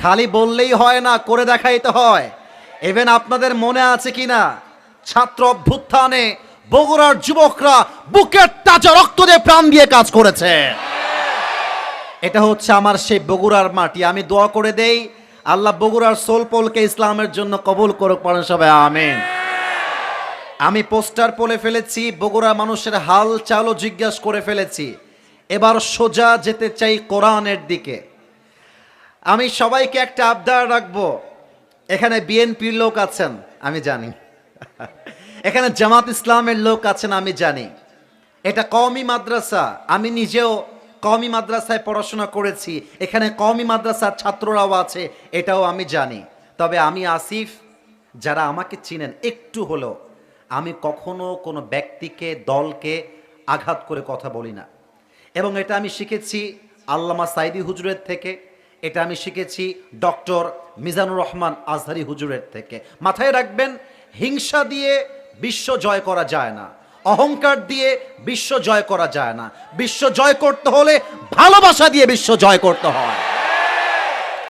খালি বললেই হয় না, করে দেখাইতে হয়। ইভেন আপনাদের মনে আছে কিনা, ছাত্র অভ্যুত্থানে বগুড়ার যুবকরা বুকের তাজা রক্ত দিয়ে প্রাণ দিয়ে কাজ করেছে। এটা হচ্ছে আমার সেই বগুড়ার মাটি। আমি দোয়া করে দেই, আল্লাহ বগুড়ার সোলপোলকে ইসলামের জন্য কবুল করুক, পড়েন সবাই আমিন। আমি পোস্টার পড়ে ফেলেছি, বগুড়া মানুষের হাল চালও জিজ্ঞাসা করে ফেলেছি। এবার সোজা যেতে চাই কোরআনের দিকে। আমি সবাইকে একটা আবদার রাখবো, এখানে বিএনপির লোক আছেন আমি জানি, এখানে জামাত ইসলামের লোক আছেন আমি জানি, এটা কওমি মাদ্রাসা, আমি নিজেও কওমি মাদ্রাসায় পড়াশোনা করেছি, এখানে কওমি মাদ্রাসার ছাত্ররাও আছে, এটাও আমি জানি। তবে আমি আসিফ, যারা আমাকে চিনেন একটু হলেও, আমি কখনো কোনো ব্যক্তিকে দলকে আঘাত করে কথা বলি না। এবং এটা আমি শিখেছি আল্লামা সাইদি হুজুরের থেকে, এটা আমি শিখেছি ডক্টর মিজানুর রহমান আজহারি হুজুরের থেকে। মাথায় রাখবেন, হিংসা দিয়ে বিশ্ব জয় করা যায় না, অহংকার দিয়ে বিশ্ব জয় করা যায় না। বিশ্ব জয় করতে হলে ভালোবাসা দিয়ে বিশ্ব জয় করতে হয়।